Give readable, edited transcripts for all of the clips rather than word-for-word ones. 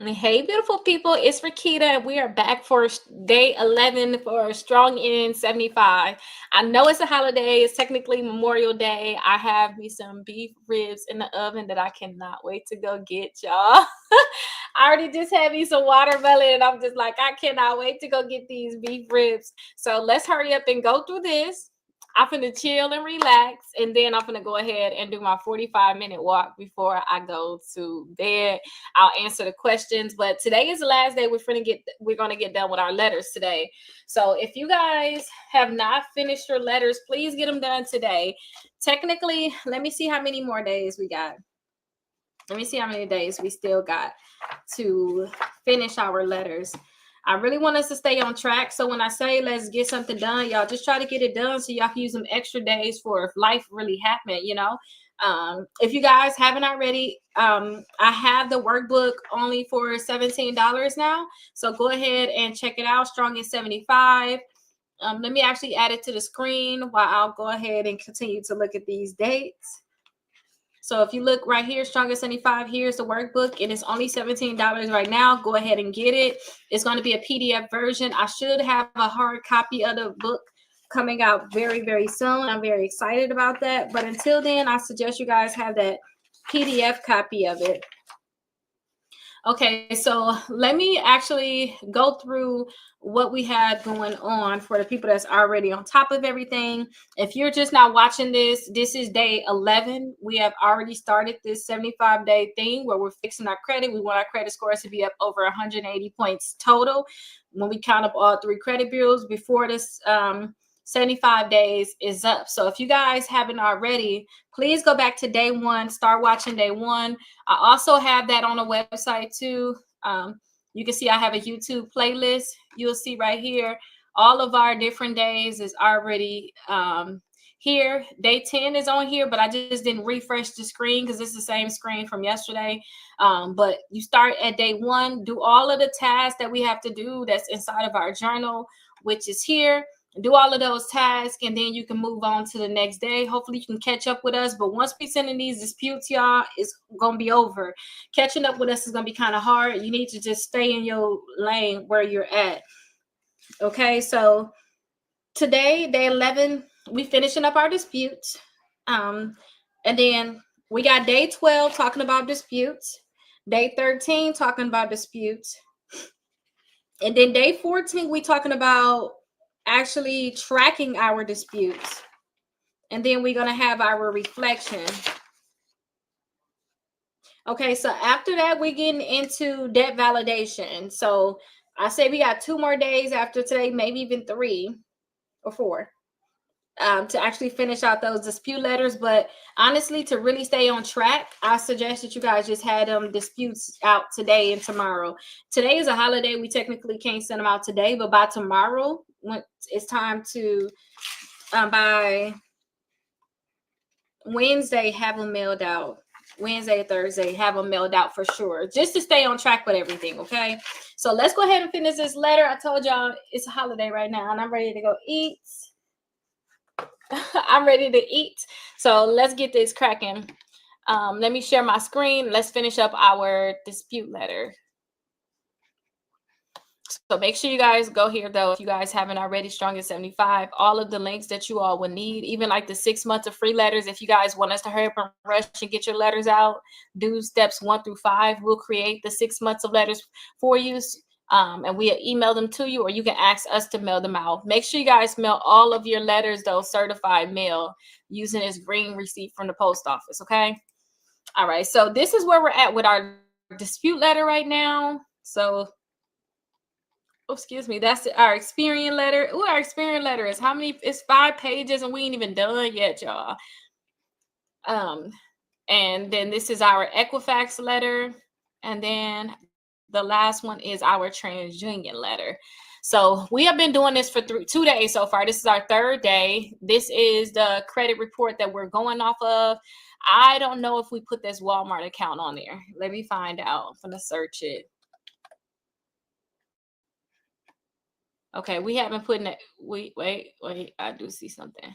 Hey, beautiful people. It's Rakita. We are back for day 11 for Strong in 75. I know it's a holiday. It's technically Memorial Day. I have me some beef ribs in the oven that I cannot wait to go get, y'all. I already just had me some watermelon, and I'm just like, I cannot wait to go get these beef ribs. So let's hurry up and go through this. I'm gonna chill and relax, and then I'm gonna go ahead and do my 45-minute walk before I go to bed. I'll answer the questions. But today is the last day we're gonna get done with our letters today. So if you guys have not finished your letters, please get them done today. Technically, let me see how many more days we got. Let me see how many days we still got to finish our letters. I really want us to stay on track. So when I say let's get something done, y'all just try to get it done so y'all can use some extra days for if life really happened. If you guys haven't already, I have the workbook only for $17 now. So go ahead and check it out. Strong in 75. Let me actually add it to the screen while I'll go ahead and continue to look at these dates. So if you look right here, Stronger 75, here's the workbook. It is only $17 right now. Go ahead and get it. It's going to be a PDF version. I should have a hard copy of the book coming out very, very soon. I'm very excited about that. But until then, I suggest you guys have that PDF copy of it. Okay, so let me actually go through what we had going on for the people that's already on top of everything. If you're just not watching this is day 11. We have already started this 75-day thing where we're fixing our credit. We want our credit scores to be up over 180 points total when we count up all 3 credit bureaus before this 75 days is up. So if you guys haven't already, please go back to day 1, start watching day 1. I also have that on the website too. You can see I have a YouTube playlist. You'll see right here, all of our different days is already here. Day 10 is on here, but I just didn't refresh the screen because it's the same screen from yesterday. But you start at day 1, do all of the tasks that we have to do that's inside of our journal, which is here. Do all of those tasks, and then you can move on to the next day. Hopefully you can catch up with us. But once we send in these disputes, y'all, it's gonna be over. Catching up with us is gonna be kind of hard. You need to just stay in your lane where you're at. Okay, so today, day 11, we finishing up our disputes. And then we got day 12 talking about disputes, day 13 talking about disputes, and then day 14 we talking about actually tracking our disputes. And then we're going to have our reflection. Okay, so after that, we're getting into debt validation. So I say we got 2 more days after today, maybe even 3 or 4, to actually finish out those dispute letters. But honestly, to really stay on track, I suggest that you guys just had disputes out today and tomorrow. Today is a holiday. We technically can't send them out today, but by tomorrow, when it's time to, by Wednesday, have them mailed out. Wednesday, Thursday, have them mailed out for sure, just to stay on track with everything. Okay, so let's go ahead and finish this letter. I told y'all it's a holiday right now, and I'm ready to go eat. I'm ready to eat. So let's get this cracking. Let me share my screen. Let's finish up our dispute letter. So make sure you guys go here, though, if you guys haven't already. Strong at 75. All of the links that you all would need, even like the 6 months of free letters. If you guys want us to hurry up and rush and get your letters out, do steps 1 through 5. We'll create the 6 months of letters for you. And we'll email them to you, or you can ask us to mail them out. Make sure you guys mail all of your letters, though, certified mail, using this green receipt from the post office. Okay. All right. So this is where we're at with our dispute letter right now. So, oh, excuse me, that's our Experian letter. Ooh, our Experian letter is how many? It's 5 pages, and we ain't even done yet, y'all. And then this is our Equifax letter, and then the last one is our TransUnion letter. So we have been doing this for 2 days so far. This is our 3rd day. This is the credit report that we're going off of. I don't know if we put this Walmart account on there. Let me find out. I'm gonna search it. Okay, we haven't put it. Wait. I do see something.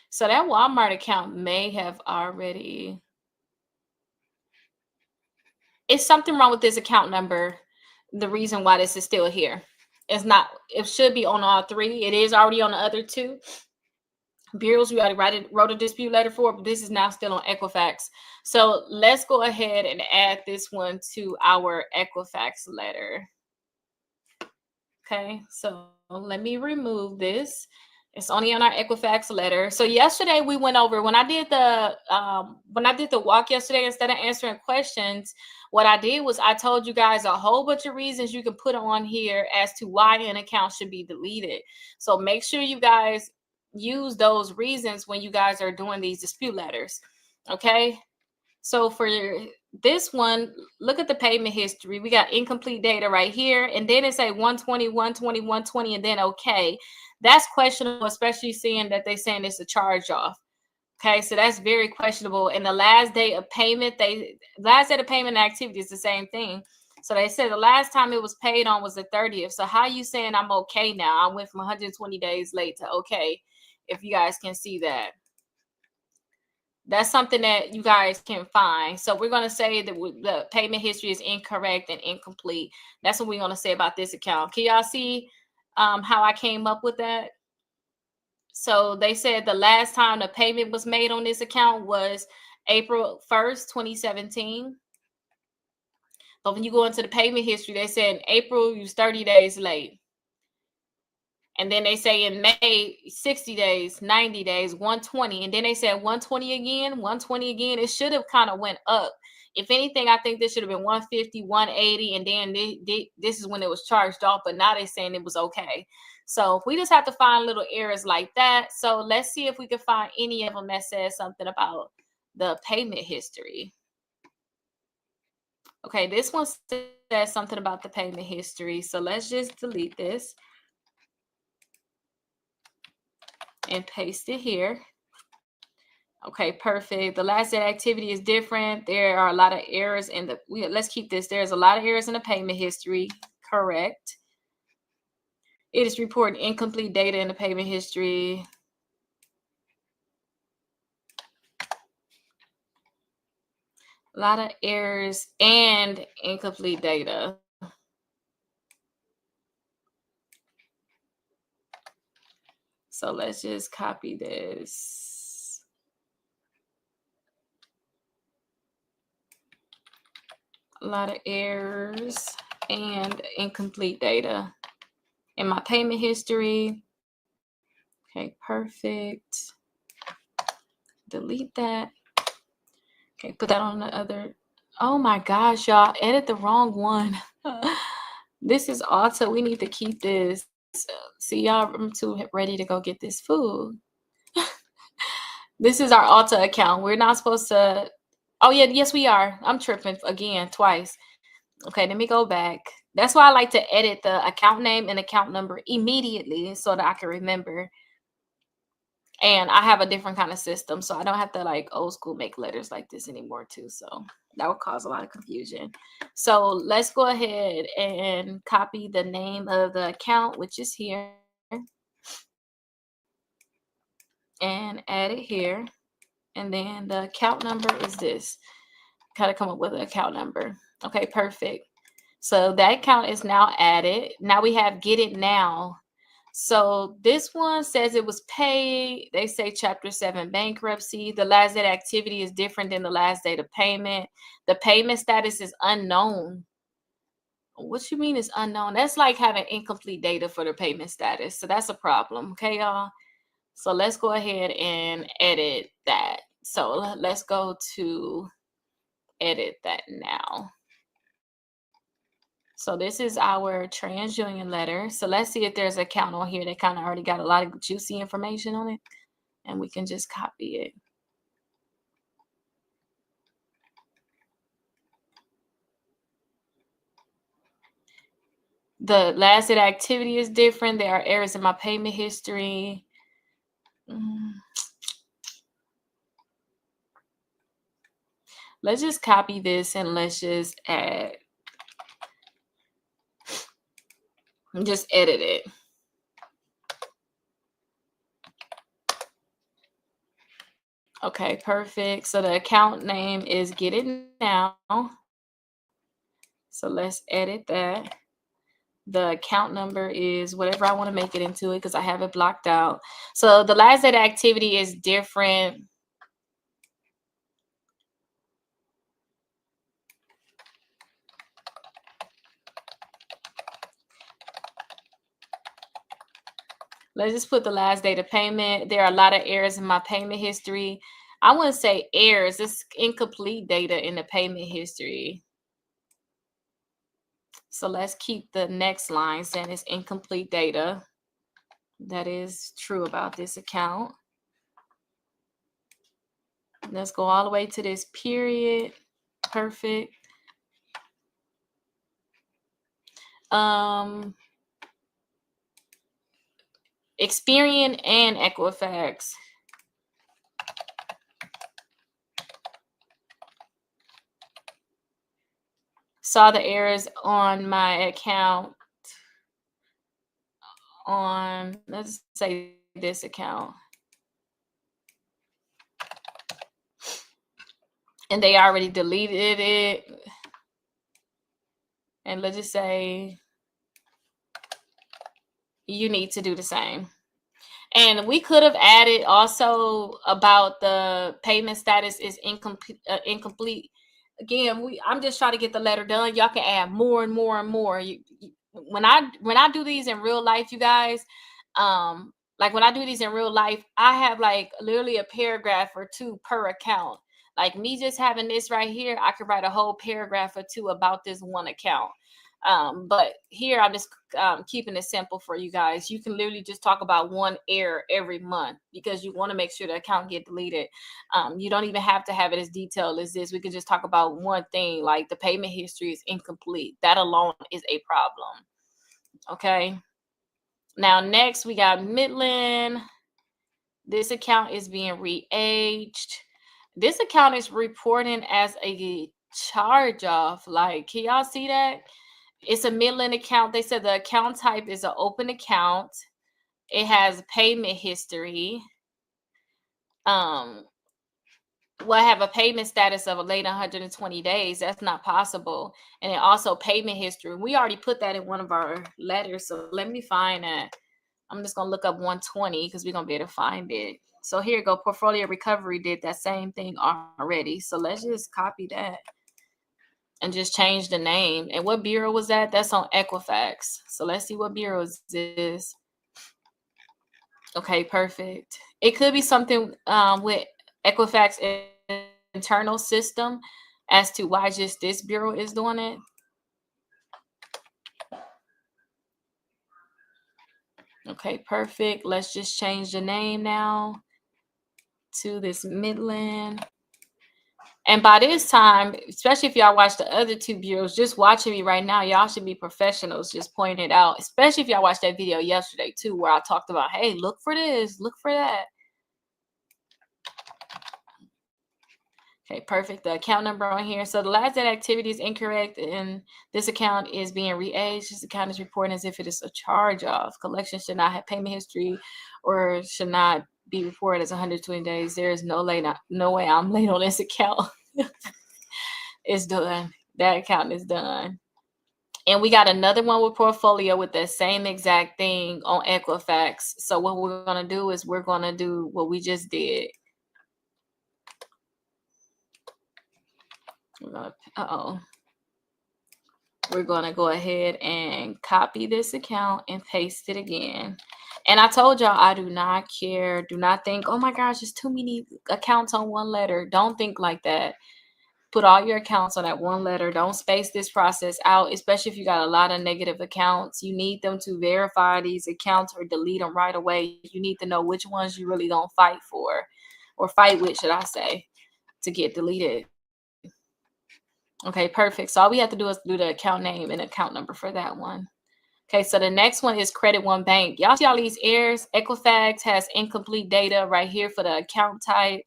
So that Walmart account may have already. it's something wrong with this account number. The reason why this is still here. It's not, it should be on all three. It is already on the other two bureaus we already wrote a dispute letter for, but this is now still on Equifax. So let's go ahead and add this one to our Equifax letter. Okay, so let me remove this. It's only on our Equifax letter. So yesterday we went over, when I did the walk yesterday, instead of answering questions, what I did was I told you guys a whole bunch of reasons you can put on here as to why an account should be deleted. So make sure you guys use those reasons when you guys are doing these dispute letters. Okay. So for this one, look at the payment history. We got incomplete data right here. And then it say 120, 120, 120, and then okay. That's questionable, especially seeing that they're saying it's a charge off. Okay, so that's very questionable. And the last day of payment, last day of payment activity is the same thing. So they said the last time it was paid on was the 30th. So how you saying I'm okay now? I went from 120 days late to okay, if you guys can see that. That's something that you guys can find. So we're going to say that the payment history is incorrect and incomplete. That's what we're going to say about this account. Can y'all see how I came up with that? So they said the last time the payment was made on this account was April 1st, 2017. But when you go into the payment history, they said in April, you was 30 days late. And then they say in May, 60 days, 90 days, 120. And then they said 120 again, 120 again. It should have kind of went up. If anything, I think this should have been 150, 180. And then this is when it was charged off. But now they're saying it was okay. So we just have to find little errors like that. So let's see if we can find any of them that says something about the payment history. Okay, this one says something about the payment history. So let's just delete this and paste it here. Okay, perfect. The last day activity is different. There are a lot of errors in the, let's keep this. There's a lot of errors in the payment history. Correct. It is reporting incomplete data in the payment history. A lot of errors and incomplete data. So let's just copy this. A lot of errors and incomplete data in my payment history. Okay, perfect. Delete that. Okay, put that on the other. Oh my gosh, y'all, edit the wrong one. This is Alta. We need to keep this. See, y'all, I'm too ready to go get this food. This is our Alta account. We're not supposed to. Oh, yeah, yes, we are. I'm tripping again, twice. Okay, let me go back. That's why I like to edit the account name and account number immediately so that I can remember. And I have a different kind of system, so I don't have to like old school make letters like this anymore too. So that would cause a lot of confusion. So let's go ahead and copy the name of the account, which is here, and add it here. And then the account number is this. Gotta come up with an account number. Okay, perfect. So that account is now added. Now we have get it now. So this one says it was paid. They say Chapter 7 bankruptcy. The last date activity is different than the last date of payment. The payment status is unknown. What you mean is unknown? That's like having incomplete data for the payment status. So that's a problem. Okay, y'all? So let's go ahead and edit that. So let's go to edit that now. So this is our TransUnion letter. So let's see if there's an account on here that kind of already got a lot of juicy information on it. And we can just copy it. The last day activity is different. There are errors in my payment history. Let's just copy this and let's just add. Just edit it. Okay, perfect. So the account name is Get It Now. So let's edit that. The account number is whatever I want to make it into it because I have it blocked out. So the last date activity is different. Let's just put the last date of payment. There are a lot of errors in my payment history. I wouldn't say errors. It's incomplete data in the payment history. So let's keep the next line saying it's incomplete data. That is true about this account. Let's go all the way to this period. Perfect. Experian and Equifax. Saw the errors on my account on, let's say, this account. And they already deleted it. And let's just say you need to do the same. And we could have added also about the payment status is incomplete. Again, I'm just trying to get the letter done. Y'all can add more and more and more. When I do these in real life, you guys, like when I do these in real life, I have like literally a paragraph or two per account. Like me just having this right here, I could write a whole paragraph or two about this one account. But here I'm just keeping it simple for you guys. You can literally just talk about one error every month because you want to make sure the account get deleted. You don't even have to have it as detailed as this. We could just talk about one thing, like the payment history is incomplete. That alone is a problem. Okay. Now next we got Midland. This account is being re-aged. This account is reporting as a charge off. Like, can y'all see that? It's a Midland account. They said the account type is an open account. It has payment history. Will have a payment status of a late 120 days. That's not possible. And then also payment history. We already put that in one of our letters. So let me find that. I'm just going to look up 120 because we're going to be able to find it. So here you go. Portfolio recovery did that same thing already. So let's just copy that and just change the name. And what bureau was that? That's on Equifax. So let's see what bureau is this. Okay, perfect. It could be something with Equifax internal system as to why just this bureau is doing it. Okay, perfect. Let's just change the name now to this Midland. And by this time, especially if y'all watch the other two bureaus, just watching me right now, y'all should be professionals just pointing it out, especially if y'all watched that video yesterday too, where I talked about, hey, look for this, look for that. Okay, perfect. The account number on here. So the last date activity is incorrect, and this account is being re-aged. This account is reporting as if it is a charge off. Collection should not have payment history or should not be reported as 120 days. There is no way I'm late on this account. It's done. That account is done. And we got another one with portfolio with the same exact thing on Equifax. So what we're going to do is we're going to do what we just did. We're going to go ahead and copy this account and paste it again. And I told y'all I do not care. Do not think, oh my gosh, there's too many accounts on one letter. Don't think like that. Put all your accounts on that one letter. Don't space this process out, especially if you got a lot of negative accounts. You need them to verify these accounts or delete them right away. You need to know which ones you really don't fight for, or fight with, should I say, to get deleted. Okay, perfect. So all we have to do is do the account name and account number for that one. Okay, so the next one is Credit One Bank. Y'all see all these errors? Equifax has incomplete data right here for the account type.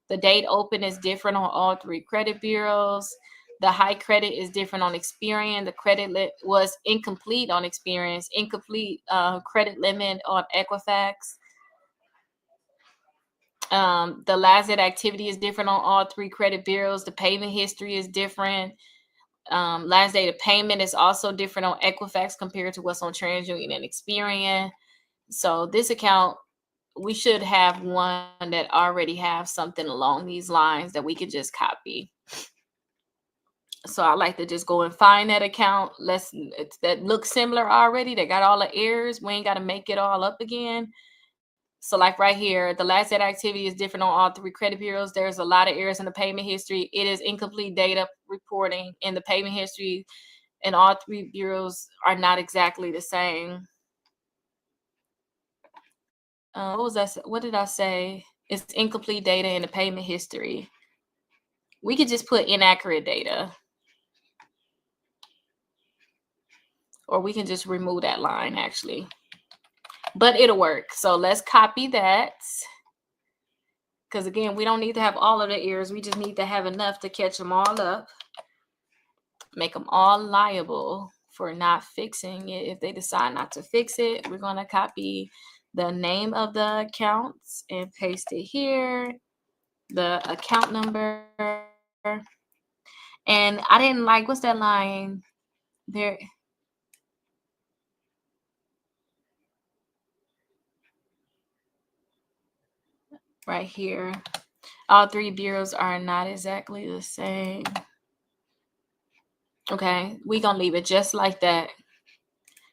The date open is different on all three credit bureaus. The high credit is different on Experian. The credit was incomplete on Experian. Incomplete credit limit on Equifax. The last date activity is different on all three credit bureaus. The payment history is different. Last day of payment is also different on Equifax compared to what's on TransUnion and Experian. So this account, we should have one that already have something along these lines that we could just copy. So I like to just go and find that account. That looks similar already. They got all the errors. We ain't got to make it all up again. So like right here, the last data activity is different on all three credit bureaus. There's a lot of errors in the payment history. It is incomplete data reporting in the payment history, and all three bureaus are not exactly the same. What was that? What did I say? It's incomplete data in the payment history. We could just put inaccurate data, or we can just remove that line actually, but it'll work. So let's copy that. Because again, we don't need to have all of the errors. We just need to have enough to catch them all up, make them all liable for not fixing it. If they decide not to fix it, we're going to copy the name of the accounts and paste it here, the account number. And I didn't like, what's that line there? Right here. All three bureaus are not exactly the same. Okay, we're going to leave it just like that.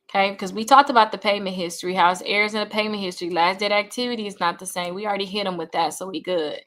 Okay, because we talked about the payment history, how it's errors in the payment history. Last date activity is not the same. We already hit them with that, so we good.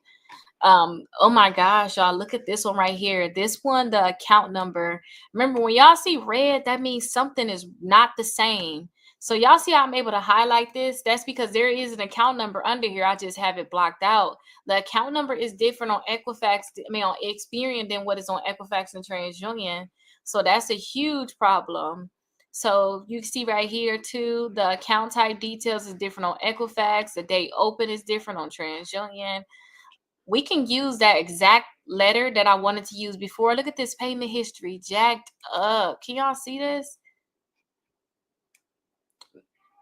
Oh my gosh, y'all, look at this one right here. This one, the account number. Remember, when y'all see red, that means something is not the same. So y'all see how I'm able to highlight this? That's because there is an account number under here. I just have it blocked out. The account number is different on Equifax, on Experian than what is on Equifax and TransUnion. So that's a huge problem. So you see right here too, the account type details is different on Equifax. The date open is different on TransUnion. We can use that exact letter that I wanted to use before. Look at this payment history, jacked up. Can y'all see this?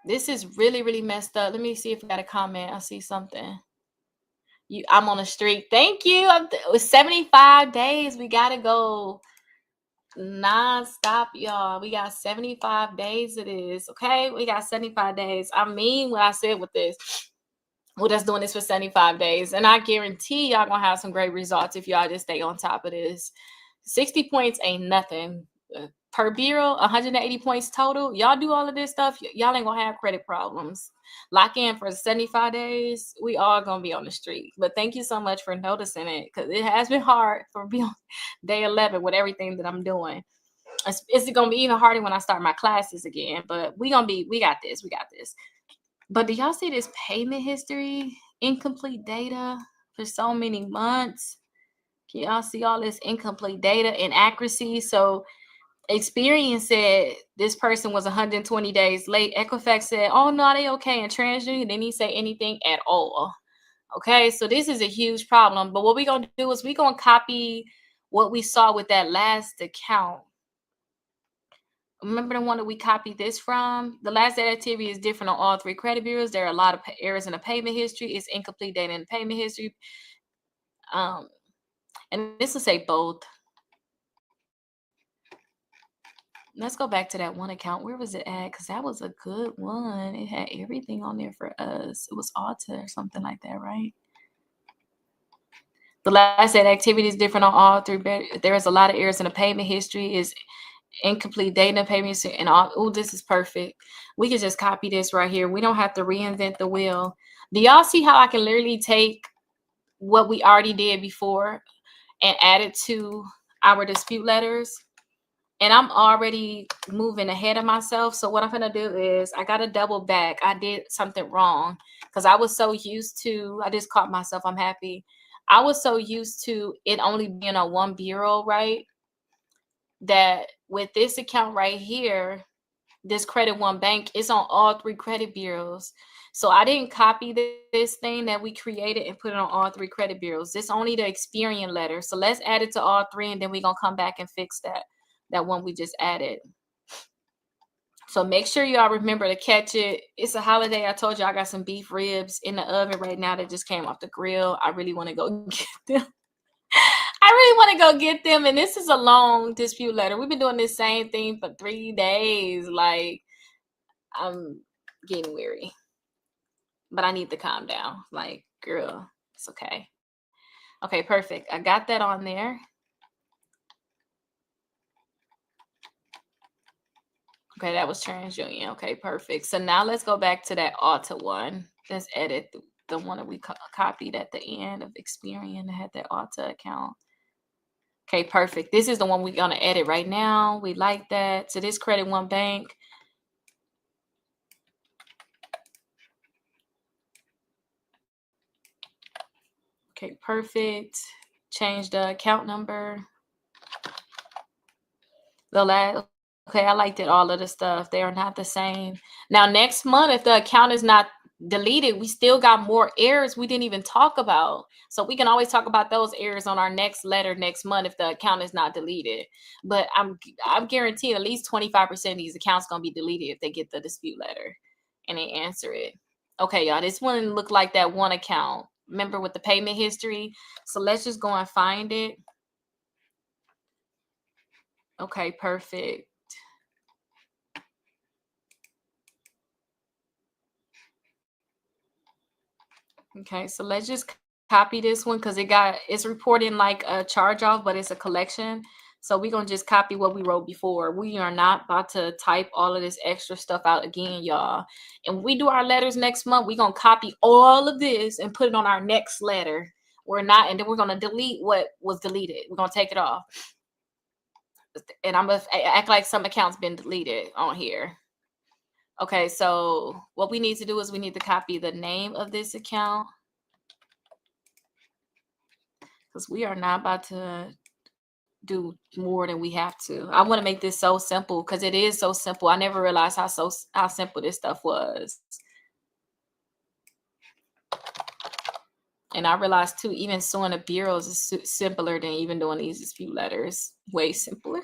This is really, really messed up. Let me see if I got a comment. I see something. I'm on a streak. Thank you. It was 75 days. We got to go non-stop, y'all. We got 75 days of this. Okay, we got 75 days. I mean what I said with this. We're just doing this for 75 days, and I guarantee y'all gonna have some great results if y'all just stay on top of this. 60 points ain't nothing per bureau. 180 points total. Y'all do all of this stuff, y'all ain't gonna have credit problems. Lock in for 75 days. We all gonna be on the street. But thank you so much for noticing it, because it has been hard for me on day 11 with everything that I'm doing. It's gonna be even harder when I start my classes again, but we got this. But do y'all see this payment history? Incomplete data for so many months. Can y'all see all this incomplete data, inaccuracy? So Experian said this person was 120 days late. Equifax said, oh, no, they okay. And TransUnion didn't say anything at all. Okay, so this is a huge problem. But what we're going to do is we're going to copy what we saw with that last account. Remember the one that we copied this from? The last data activity is different on all three credit bureaus. There are a lot of errors in the payment history. It's incomplete data in the payment history. And this will say both. Let's go back to that one account. Where was it at? Because that was a good one. It had everything on there for us. It was Alta or something like that, right? The last data activity is different on all three. There is a lot of errors in the payment history. Is incomplete data payments and all. Oh, this is perfect. We can just copy this right here. We don't have to reinvent the wheel. Do y'all see how I can literally take what we already did before and add it to our dispute letters? And I'm already moving ahead of myself. So what I'm going to do is I got to double back. I did something wrong because I was so used to, I just caught myself. I'm happy. I was so used to it only being on one bureau, right? That with this account right here, this Credit One Bank is on all three credit bureaus. So I didn't copy this thing that we created and put it on all three credit bureaus. This only the Experian letter. So let's add it to all three, and then we're going to come back and fix that one we just added. So make sure y'all remember to catch it. It's a holiday. I told you I got some beef ribs in the oven right now that just came off the grill. I really want to go get them. I really want to go get them. And this is a long dispute letter. We've been doing this same thing for 3 days. Like, I'm getting weary, but I need to calm down. Like, girl, it's okay. Okay, perfect. I got that on there. Okay, that was TransUnion. Okay, perfect. So now let's go back to that Alta one. Let's edit the one that we copied at the end of Experian that had that Alta account. Okay, perfect. This is the one we're going to edit right now. We like that. So this Credit One Bank. Okay, perfect. Change the account number. The last, okay, I liked it. All of the stuff. They are not the same. Now, next month, if the account is not deleted, we still got more errors we didn't even talk about. So we can always talk about those errors on our next letter next month if the account is not deleted. But I'm guaranteeing at least 25% of these accounts gonna be deleted if they get the dispute letter and they answer it. Okay, y'all, this one looked like that one account. Remember with the payment history? So let's just go and find it. Okay, perfect. Okay, so let's just copy this one because it's reporting like a charge off, but it's a collection. So we're gonna just copy what we wrote before. We are not about to type all of this extra stuff out again, y'all. And when we do our letters next month, we're gonna copy all of this and put it on our next letter. We're not, and then we're gonna delete what was deleted. We're gonna take it off. And I'm gonna act like some accounts been deleted on here. Okay, so what we need to do is we need to copy the name of this account because we are not about to do more than we have to. I want to make this so simple because it is so simple. I never realized how simple this stuff was. And I realized too, even suing the bureaus is simpler than even doing these dispute letters. Way simpler.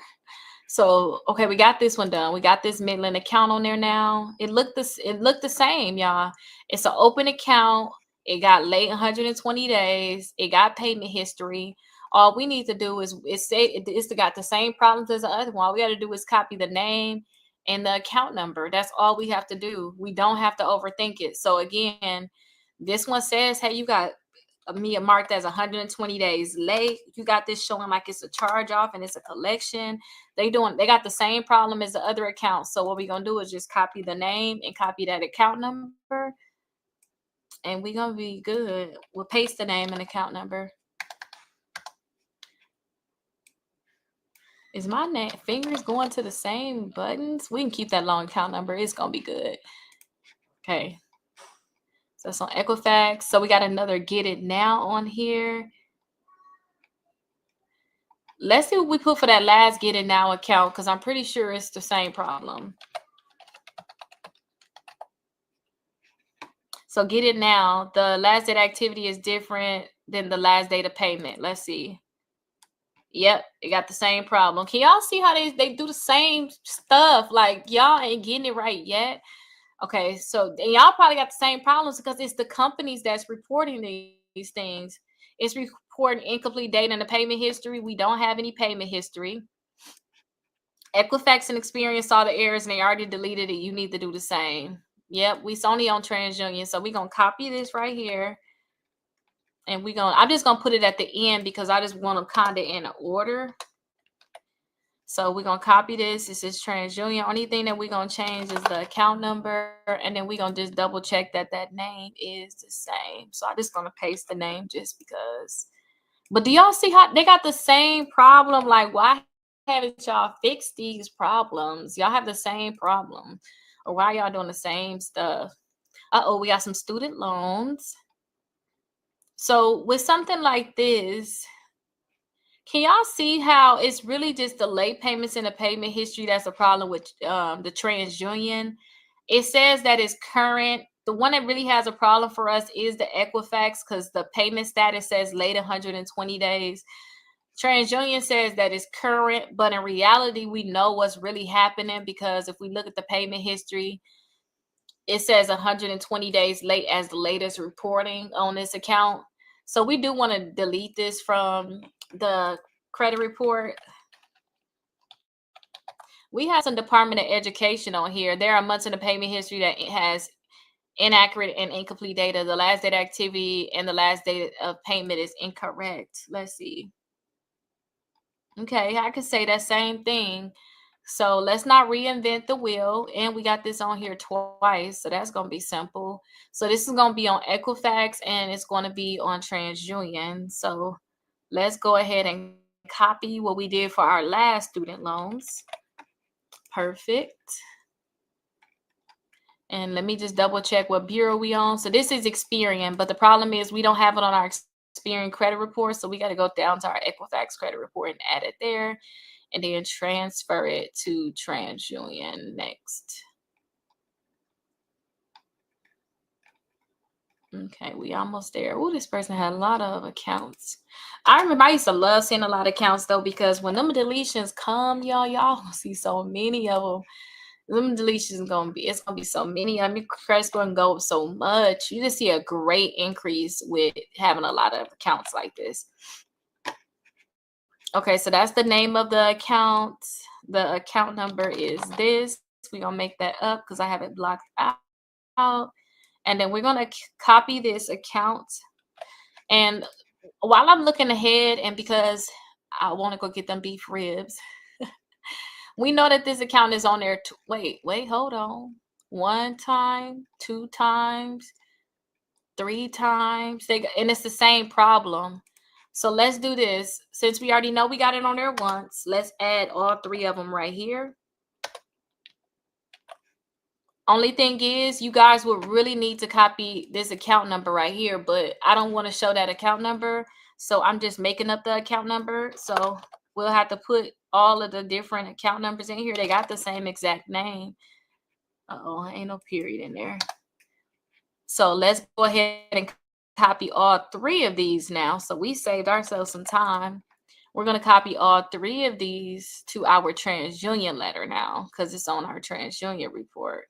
So, okay, we got this one done. We got this Midland account on there now. It looked the same, y'all. It's an open account. It got late 120 days. It got payment history. All we need to do is it's got the same problems as the other one. All we got to do is copy the name and the account number. That's all we have to do. We don't have to overthink it. So again, this one says, hey, you got me marked as 120 days late. You got this showing like it's a charge off and it's a collection. They got the same problem as the other accounts. So what we're gonna do is just copy the name and copy that account number, and we're gonna be good. We'll paste the name and account number. Is my fingers going to the same buttons? We can keep that long account number. It's gonna be good. Okay. So it's on Equifax. So we got another Get It Now on here. Let's see what we put for that last Get It Now account because I'm pretty sure it's the same problem. So Get It Now, the last date activity is different than the last date of payment. Let's see. Yep, it got the same problem. Can y'all see how they do the same stuff? Like y'all ain't getting it right yet. Okay, so and y'all probably got the same problems because it's the companies that's reporting these things. It's reporting incomplete data in the payment history. We don't have any payment history. Equifax and Experian saw the errors and they already deleted it. You need to do the same. Yep, it's only on TransUnion. So we're going to copy this right here. And I'm just going to put it at the end because I just want them kind of in order. So we're going to copy this. This is TransUnion. Only thing that we're going to change is the account number. And then we're going to just double check that name is the same. So I'm just going to paste the name just because. But do y'all see how they got the same problem? Like, why haven't y'all fixed these problems? Y'all have the same problem. Or why y'all doing the same stuff? Uh-oh, we got some student loans. So with something like this, can y'all see how it's really just the late payments in the payment history that's a problem with the TransUnion? It says that it's current. The one that really has a problem for us is the Equifax because the payment status says late 120 days. TransUnion says that it's current, but in reality, we know what's really happening because if we look at the payment history, it says 120 days late as the latest reporting on this account. So we do want to delete this from the credit report. We have some Department of Education on here. There are months in the payment history that it has inaccurate and incomplete data. The last date of activity and the last date of payment is incorrect. Let's see. Okay, I could say that same thing. So let's not reinvent the wheel. And we got this on here twice. So that's going to be simple. So this is going to be on Equifax and it's going to be on TransUnion. So let's go ahead and copy what we did for our last student loans. Perfect. And let me just double check what bureau we on. So this is Experian, but the problem is we don't have it on our Experian credit report. So we got to go down to our Equifax credit report and add it there. And then transfer it to TransUnion next. Okay, we almost there. Oh, this person had a lot of accounts. I remember I used to love seeing a lot of accounts though, because when them deletions come, y'all see so many of them. Them deletions it's gonna be so many. I mean, credit score can go up so much. You just see a great increase with having a lot of accounts like this. Okay, so that's the name of the account. The account number is this. We're gonna make that up because I have it blocked out. And then we're gonna copy this account. And while I'm looking ahead, and because I want to go get them beef ribs, we know that this account is on there. Wait, hold on. 1 time, 2 times, 3 times. And it's the same problem. So let's do this. Since we already know we got it on there once, let's add all 3 of them right here. Only thing is, you guys would really need to copy this account number right here, but I don't want to show that account number. So I'm just making up the account number. So we'll have to put all of the different account numbers in here. They got the same exact name. Uh-oh, ain't no period in there. So let's go ahead and copy all 3 of these now. So we saved ourselves some time. We're going to copy all 3 of these to our TransUnion letter now because it's on our TransUnion report.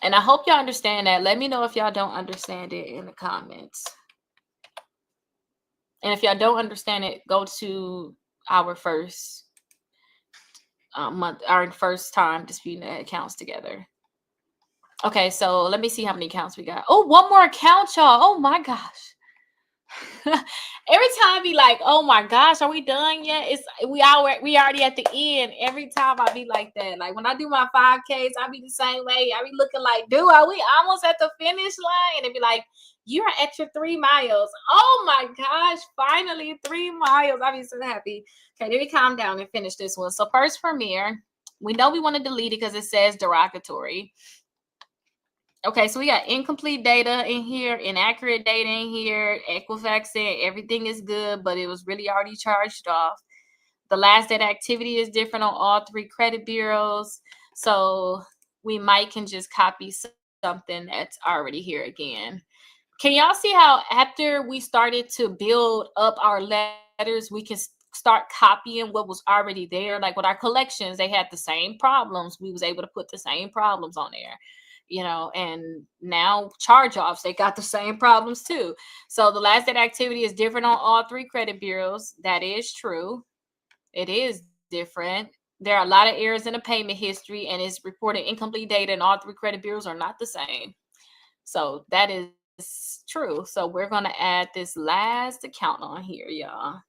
And I hope y'all understand that. Let me know if y'all don't understand it in the comments. And if y'all don't understand it, go to our first month, our first time disputing the accounts together. Okay, so let me see how many accounts we got. Oh, 1 more account, y'all. Oh my gosh. Every time I be like, oh my gosh, are we done yet? It's we already at the end. Every time I be like that. Like when I do my 5Ks, I be the same way. I be looking like, dude, are we almost at the finish line? And it be like, you're at your 3 miles. Oh my gosh, finally 3 miles. I be so happy. Okay, let me calm down and finish this one. So first Premier, we know we want to delete it because it says derogatory. Okay, so we got incomplete data in here, inaccurate data in here. Equifax said everything is good, but it was really already charged off. The last date activity is different on all 3 credit bureaus. So we can just copy something that's already here again. Can y'all see how after we started to build up our letters, we can start copying what was already there? Like with our collections, they had the same problems. We was able to put the same problems on there. And now charge-offs, they got the same problems too. So the last date activity is different on all 3 credit bureaus. That is true. It is different. There are a lot of errors in the payment history, and it's reported incomplete data, and all 3 credit bureaus are not the same. So that is true. So we're going to add this last account on here, y'all,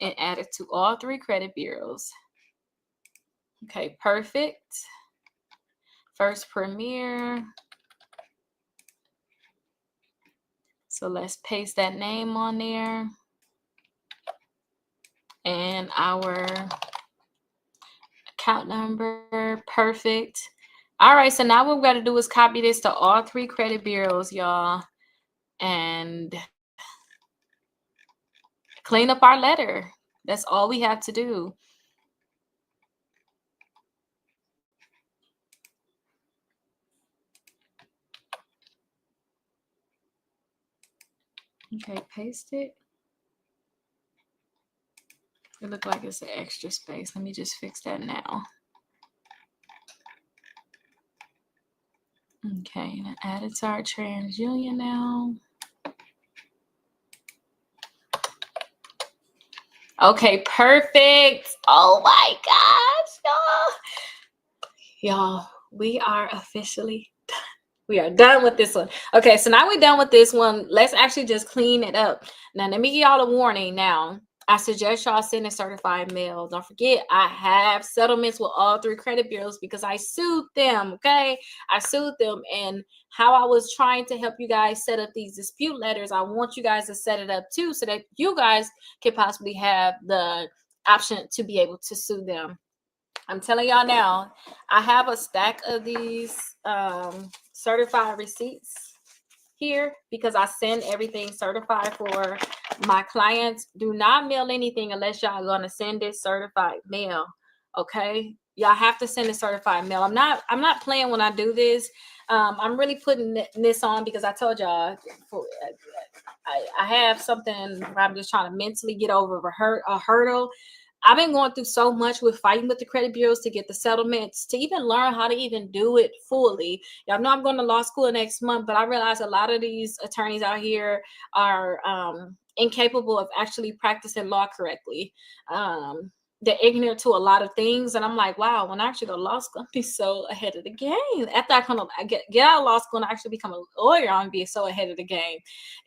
and add it to all 3 credit bureaus. Okay, perfect. First Premier. So let's paste that name on there. And our account number. Perfect. All right, so now what we got to do is copy this to all 3 credit bureaus, y'all, and clean up our letter. That's all we have to do. Okay, paste it. It looks like it's an extra space. Let me just fix that now. Okay, and add it to our TransUnion now. Okay, perfect. Oh my gosh, y'all, we are officially we are done with this one. Okay, so now we're done with this one. Let's actually just clean it up. Now, let me give y'all a warning now. I suggest y'all send a certified mail. Don't forget, I have settlements with all 3 credit bureaus because I sued them, okay? I sued them, and how I was trying to help you guys set up these dispute letters, I want you guys to set it up too so that you guys can possibly have the option to be able to sue them. I'm telling y'all now, I have a stack of these certified receipts here because I send everything certified for my clients. Do not mail anything unless y'all gonna send it certified mail. Okay, y'all have to send it certified mail. I'm not playing when I do this. I'm really putting this on because I told y'all I have something where I'm just trying to mentally get over a hurdle. I've been going through so much with fighting with the credit bureaus to get the settlements, to even learn how to even do it fully. Y'all know I'm going to law school next month, but I realize a lot of these attorneys out here are incapable of actually practicing law correctly. They're ignorant to a lot of things, and I'm like, wow, when I actually go to law school, I'm be so ahead of the game. After I get out of law school and actually become a lawyer, I'm gonna be so ahead of the game,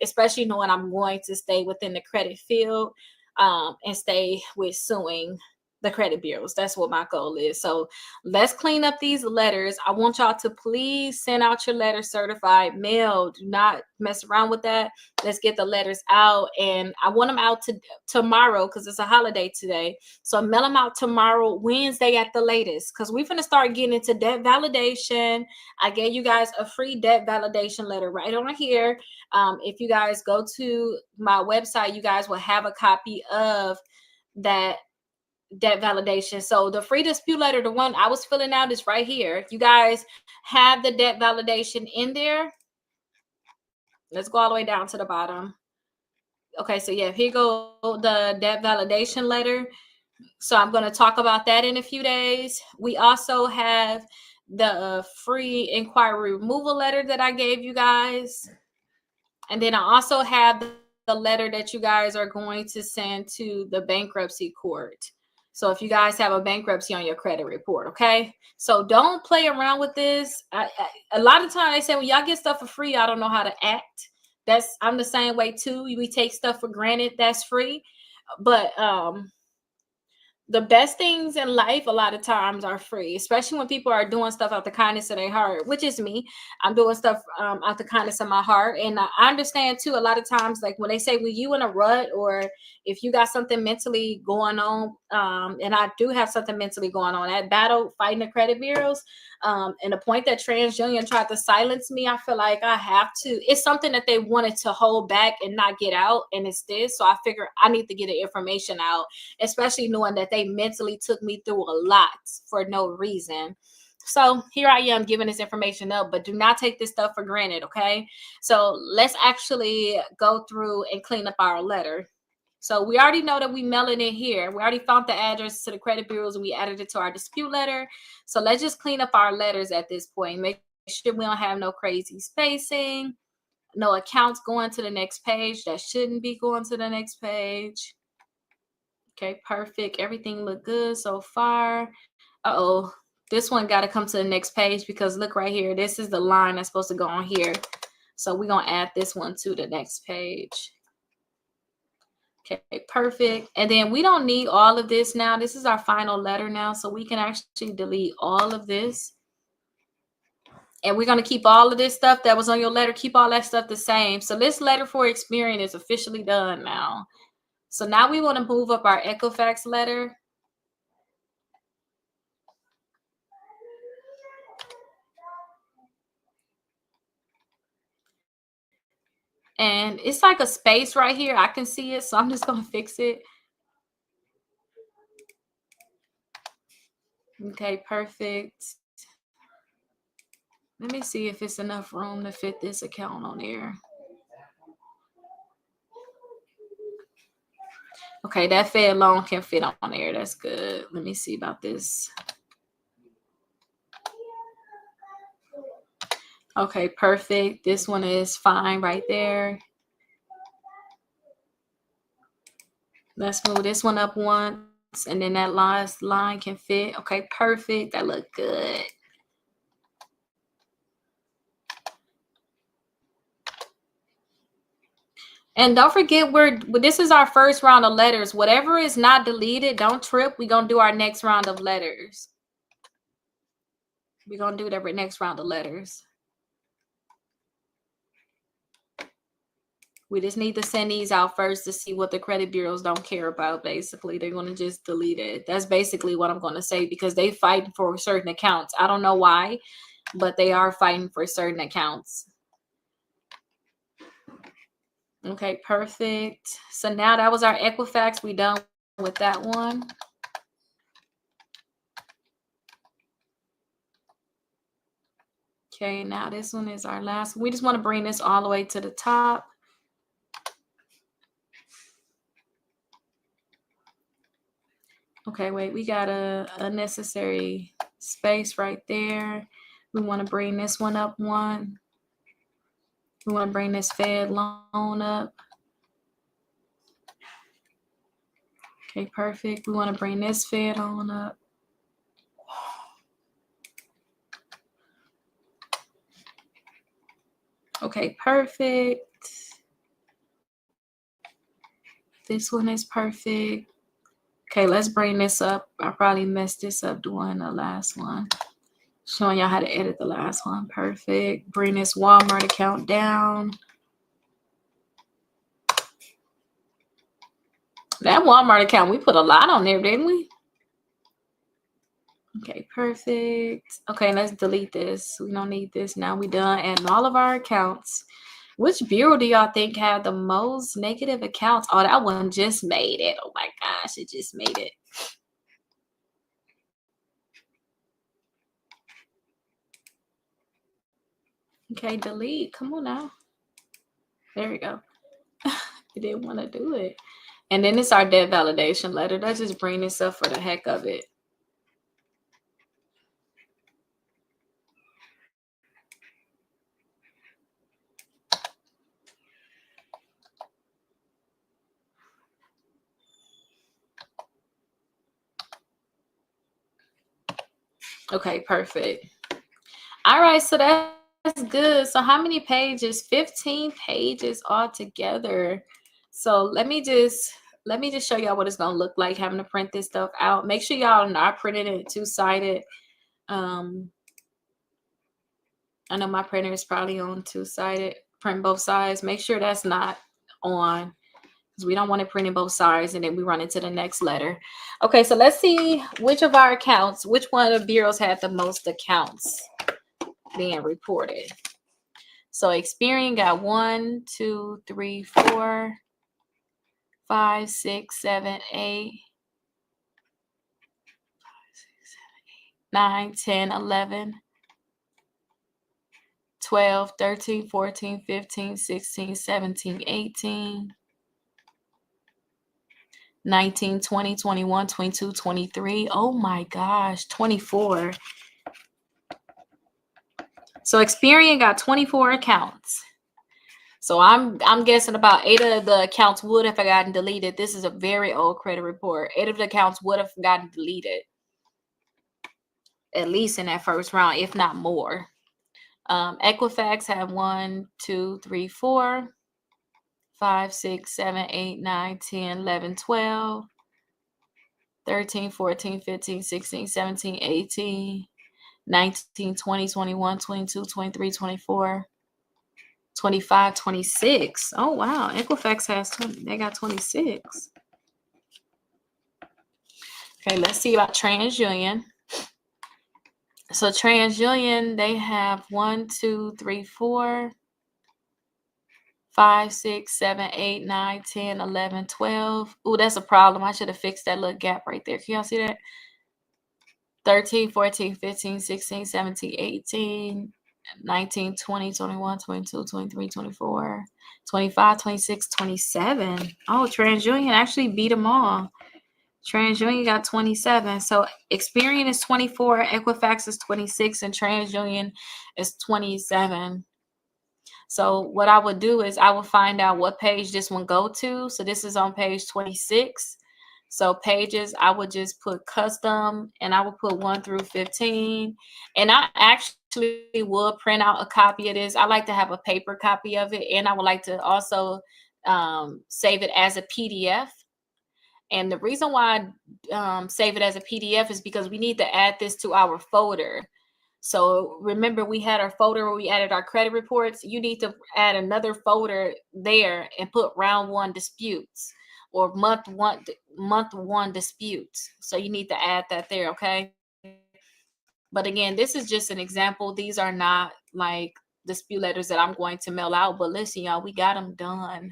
especially knowing I'm going to stay within the credit field and stay with suing the credit bureaus. That's what my goal is. So let's clean up these letters. I want y'all to please send out your letters certified mail. Do not mess around with that. Let's get the letters out, and I want them out tomorrow because it's a holiday today. So mail them out tomorrow, Wednesday at the latest, because we're gonna start getting into debt validation. I gave you guys a free debt validation letter right on here. If you guys go to my website, you guys will have a copy of that debt validation. So the free dispute letter, the one I was filling out, is right here. You guys have the debt validation in there. Let's go all the way down to the bottom. Okay, so yeah, here go the debt validation letter. So I'm going to talk about that in a few days. We also have the free inquiry removal letter that I gave you guys. And then I also have the letter that you guys are going to send to the bankruptcy court. So if you guys have a bankruptcy on your credit report, okay? So don't play around with this. A lot of times they say, when y'all get stuff for free, I don't know how to act. I'm the same way too. We take stuff for granted that's free. But the best things in life a lot of times are free, especially when people are doing stuff out the kindness of their heart, which is me. I'm doing stuff out the kindness of my heart. And I understand too, a lot of times, like when they say, well, you in a rut, or if you got something mentally going on, and I do have something mentally going on, that battle fighting the credit bureaus, and the point that TransUnion tried to silence me, I feel like I have to. It's something that they wanted to hold back and not get out, and it's this. So I figure I need to get the information out, especially knowing that they mentally took me through a lot for no reason. So here I am giving this information up, but do not take this stuff for granted, okay? So let's actually go through and clean up our letter. So we already know that we mail it in here. We already found the address to the credit bureaus and we added it to our dispute letter. So let's just clean up our letters at this point. Make sure we don't have no crazy spacing, no accounts going to the next page that shouldn't be going to the next page. Okay, perfect. Everything look good so far. Uh-oh, this one got to come to the next page because look right here. This is the line that's supposed to go on here. So we're going to add this one to the next page. Okay, perfect. And then we don't need all of this now. This is our final letter now, so we can actually delete all of this. And we're going to keep all of this stuff that was on your letter, keep all that stuff the same. So this letter for Experian is officially done now. So now we want to move up our Equifax letter. And it's like a space right here. I can see it, so I'm just going to fix it. Okay, perfect. Let me see if it's enough room to fit this account on there. Okay, that Fed loan can fit on there. That's good. Let me see about this. Okay, perfect. This one is fine right there. Let's move this one up once, and then that last line can fit. Okay, perfect. That look good. And don't forget, this is our first round of letters. Whatever is not deleted, don't trip. We're going to do our next round of letters. We're going to do the next round of letters. We just need to send these out first to see what the credit bureaus don't care about, basically. They're going to just delete it. That's basically what I'm going to say, because they fight for certain accounts. I don't know why, but they are fighting for certain accounts. Okay, perfect. So now that was our Equifax. We done with that one. Okay, now this one is our last. We just want to bring this all the way to the top. Okay, wait, we got a unnecessary space right there. We want to bring this one up one. We want to bring this Fed loan up. Okay, perfect. We want to bring this Fed loan up. Okay, perfect. This one is perfect. Okay, let's bring this up. I probably messed this up doing the last one. Showing y'all how to edit the last one. Perfect. Bring this Walmart account down. That Walmart account, we put a lot on there, didn't we? Okay, perfect. Okay, let's delete this. We don't need this now. We done adding all of our accounts. Which bureau do y'all think had the most negative accounts? Oh, that one just made it. Oh my gosh, it just made it. Okay, delete. Come on now. There we go. It didn't want to do it. And then it's our debt validation letter. Let's just bring this up for the heck of it. Okay, perfect. All right, so that's good. So how many pages? 15 pages altogether. So let me just show y'all what it's gonna look like having to print this stuff out. Make sure y'all are not printing it two-sided. I know my printer is probably on two-sided. Print both sides. Make sure that's not on, because we don't want to print in both sides and then we run into the next letter. Okay, so let's see which of our accounts, which one of the bureaus had the most accounts being reported. So Experian got 1, 2, 3, 4, 5, 6, 7, 8, 9, 10, 11, 12, 13, 14, 15, 16, 17, 18, 19, 20, 21, 22, 23. Oh my gosh, 24. So Experian got 24 accounts. So I'm guessing about 8 of the accounts would have gotten deleted. This is a very old credit report. 8 of the accounts would have gotten deleted, at least in that first round, if not more. Equifax had 1, 2, 3, 4, 5, 6, 7, 8, 9, 10, 11, 12, 13, 14, 15, 16, 17, 18, 19, 20, 21, 22, 23, 24, 25, 26. Oh, wow. Equifax has 20. They got 26. Okay, let's see about TransUnion. So TransUnion, they have 1, 2, 3, 4, 5, 6, 7, 8, 9, 10, 11, 12. Ooh, that's a problem. I should have fixed that little gap right there. Can y'all see that? 13, 14, 15, 16, 17, 18, 19, 20, 21, 22, 23, 24, 25, 26, 27. Oh, TransUnion actually beat them all. TransUnion got 27. So Experian is 24, Equifax is 26, and TransUnion is 27. So what I would do is I would find out what page this one go to. So this is on page 26. So pages, I would just put custom and I would put 1 through 15. And I actually would print out a copy of this. I like to have a paper copy of it. And I would like to also save it as a PDF. And the reason why I save it as a PDF is because we need to add this to our folder. So remember, we had our folder where we added our credit reports. You need to add another folder there and put round one disputes or month one disputes. So you need to add that there, okay? But again, this is just an example. These are not like dispute letters that I'm going to mail out. But listen, y'all, we got them done.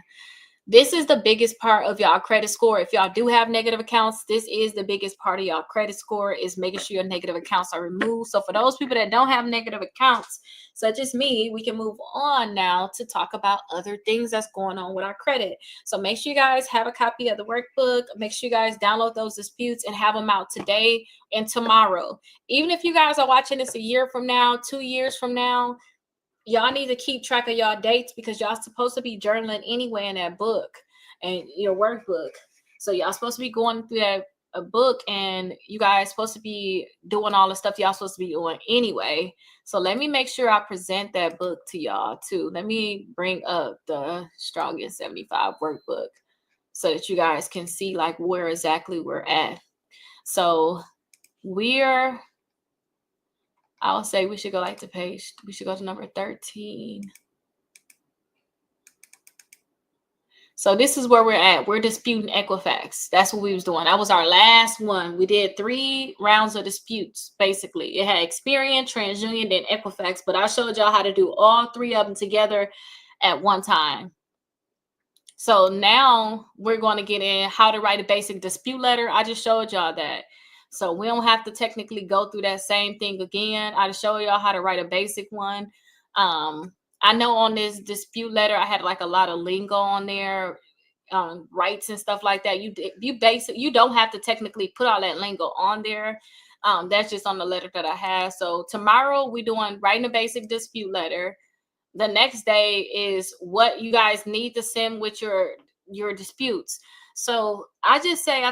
This is the biggest part of y'all credit score. If y'all do have negative accounts, this is the biggest part of y'all credit score, is making sure your negative accounts are removed. So for those people that don't have negative accounts, such as me, we can move on now to talk about other things that's going on with our credit. So make sure you guys have a copy of the workbook. Make sure you guys download those disputes and have them out today and tomorrow. Even if you guys are watching this a year from now, 2 years from now, y'all need to keep track of y'all dates, because y'all supposed to be journaling anyway in that book and your workbook. So y'all supposed to be going through that a book, and you guys supposed to be doing all the stuff y'all supposed to be doing anyway. So let me make sure I present that book to y'all too. Let me bring up the Strong in 75 workbook so that you guys can see like where exactly we're at. So I'll say we should go like to page, we should go to number 13. So this is where we're at. We're disputing Equifax. That's what we was doing. That was our last one. We did 3 rounds of disputes, basically. It had Experian, TransUnion, then Equifax. But I showed y'all how to do all 3 of them together at one time. So now we're going to get in how to write a basic dispute letter. I just showed y'all that. So we don't have to technically go through that same thing again. I just showed y'all how to write a basic one. I know on this dispute letter, I had like a lot of lingo on there, rights and stuff like that. You don't have to technically put all that lingo on there. That's just on the letter that I have. So tomorrow we're doing writing a basic dispute letter. The next day is what you guys need to send with your disputes. So I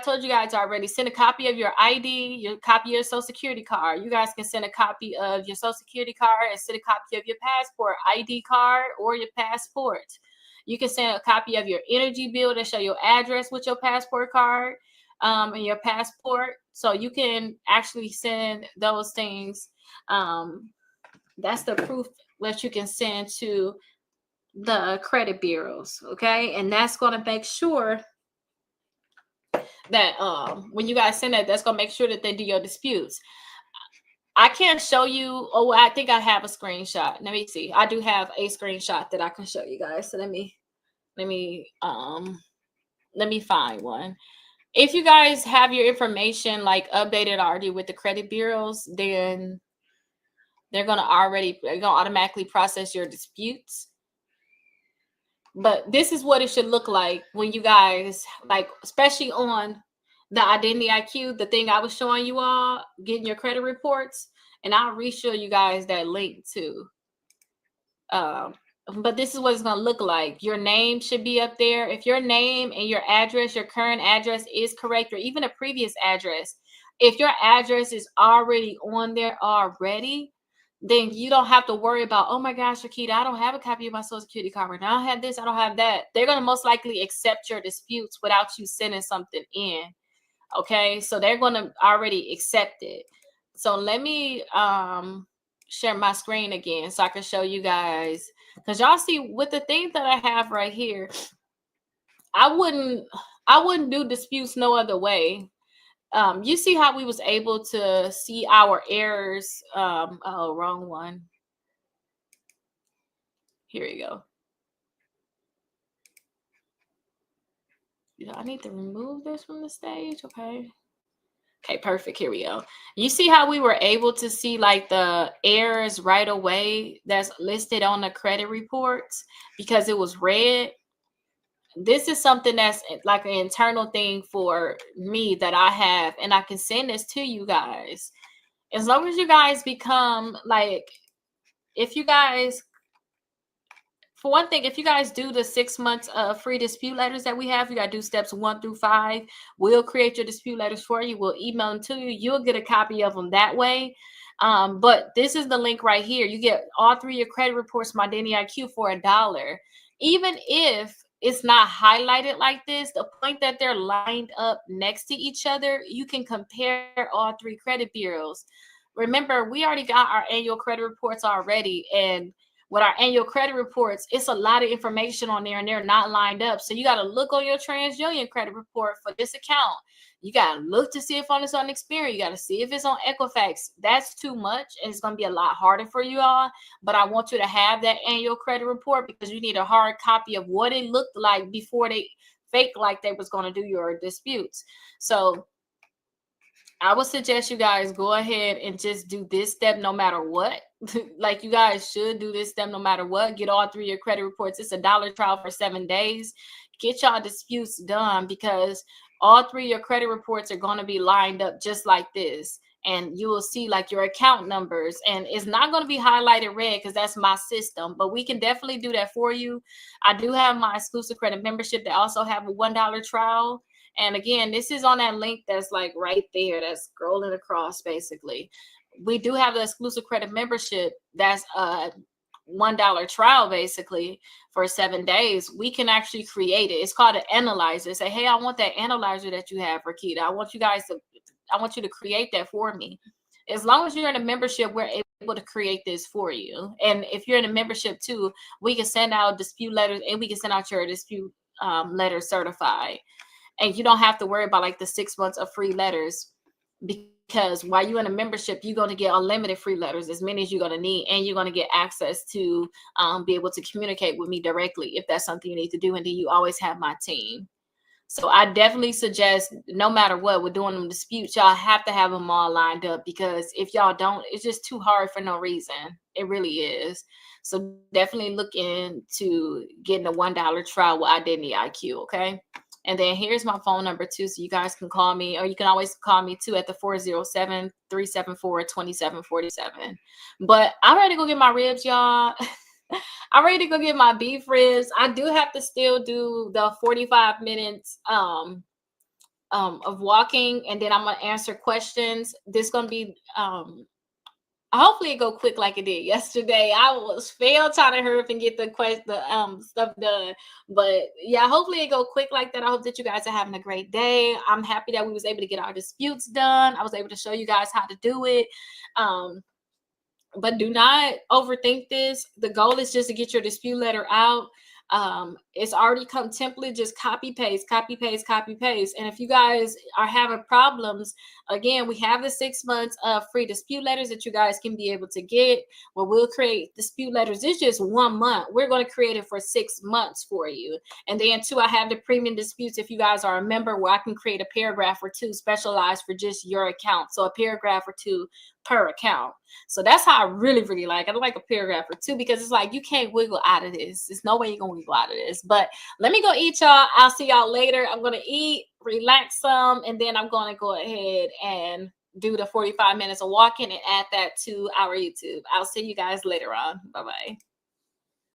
told you guys already, send a copy of your ID, your copy of your social security card. You guys can send a copy of your social security card and send a copy of your passport, ID card, or your passport. You can send a copy of your energy bill to show your address with your passport card and your passport. So you can actually send those things. That's the proof that you can send to the credit bureaus, okay? And that's going to make sure that when you guys send that, that's going to make sure that they do your disputes. I can't show you. Oh, I think I have a screenshot. Let me see. I do have a screenshot that I can show you guys. So let me find one. If you guys have your information like updated already with the credit bureaus, then they're going to automatically process your disputes. But this is what it should look like when you guys, like, especially on the Identity IQ, the thing I was showing you all, getting your credit reports, and I'll re-show you guys that link too. But this is what it's going to look like. Your name should be up there. If your name and your address, your current address is correct, or even a previous address, if your address is already on there already, then you don't have to worry about, oh my gosh, Rakita, I don't have a copy of my social security card right now. I don't have this, I don't have that. They're going to most likely accept your disputes without you sending something in. Okay, so they're going to already accept it. So let me share my screen again so I can show you guys, because y'all see with the things that I have right here, I wouldn't do disputes no other way. You see how we was able to see our errors. Oh, wrong one. Here we go. I need to remove this from the stage. Okay, perfect. Here we go. You see how we were able to see like the errors right away that's listed on the credit reports because it was red. This is something that's like an internal thing for me that I have, and I can send this to you guys. As long as you guys become like, if you guys For one thing, if you guys do the 6 months of free dispute letters that we have, you got to do steps 1 through 5. We'll create your dispute letters for you. We'll email them to you. You'll get a copy of them that way. But this is the link right here. You get all 3 of your credit reports, My Danny IQ, for $1. Even if it's not highlighted like this, the point that they're lined up next to each other, you can compare all 3 credit bureaus. Remember, we already got our annual credit reports already, and with our annual credit reports, it's a lot of information on there and they're not lined up. So you got to look on your TransUnion credit report for this account. You got to look to see if it's on Experian. You got to see if it's on Equifax. That's too much, and it's going to be a lot harder for you all. But I want you to have that annual credit report because you need a hard copy of what it looked like before they fake like they was going to do your disputes. So I would suggest you guys go ahead and just do this step no matter what. Like, you guys should do this step no matter what. Get all 3 of your credit reports. It's $1 trial for 7 days. Get y'all disputes done because all 3 of your credit reports are going to be lined up just like this. And you will see like your account numbers, and it's not going to be highlighted red because that's my system, but we can definitely do that for you. I do have my exclusive credit membership that also have a $1 trial. And again, this is on that link that's like right there, that's scrolling across basically. We do have the exclusive credit membership that's a $1 trial basically for 7 days. We can actually create it. It's called an analyzer. Say, hey, I want that analyzer that you have, Rakita. I want you to create that for me. As long as you're in a membership, we're able to create this for you. And if you're in a membership too, we can send out dispute letters, and we can send out your dispute letter certified. And you don't have to worry about like the 6 months of free letters, because while you're in a membership, you're going to get unlimited free letters, as many as you're going to need, and you're going to get access to be able to communicate with me directly if that's something you need to do. And then you always have my team. So I definitely suggest, no matter what, we're doing them disputes, y'all have to have them all lined up, because if y'all don't, it's just too hard for no reason. It really is. So definitely look into getting a $1 trial with Identity IQ, okay? And then here's my phone number too, so you guys can call me, or you can always call me too at the 407-374-2747. But I'm ready to go get my ribs, y'all. I'm ready to go get my beef ribs. I do have to still do the 45 minutes of walking, and then I'm gonna answer questions. This gonna be hopefully it go quick like it did yesterday. I was fail trying to hurry up and get the stuff done. But yeah, hopefully it go quick like that. I hope that you guys are having a great day. I'm happy that we was able to get our disputes done. I was able to show you guys how to do it. But do not overthink this. The goal is just to get your dispute letter out. It's already come template, just copy paste, copy paste, copy paste. And if you guys are having problems, again, we have the 6 months of free dispute letters that you guys can be able to get. Well, we'll create dispute letters. It's just 1 month. We're going to create it for 6 months for you. And then too, I have the premium disputes if you guys are a member, where I can create a paragraph or 2 specialized for just your account. So a paragraph or 2 per account. So that's how I really, really like it. I like a paragraph or 2, because it's like you can't wiggle out of this. There's no way you're going to wiggle out of this. But let me go eat, y'all. I'll see y'all later. I'm going to eat, relax some, and then I'm going to go ahead and do the 45 minutes of walking and add that to our YouTube. I'll see you guys later on. Bye-bye.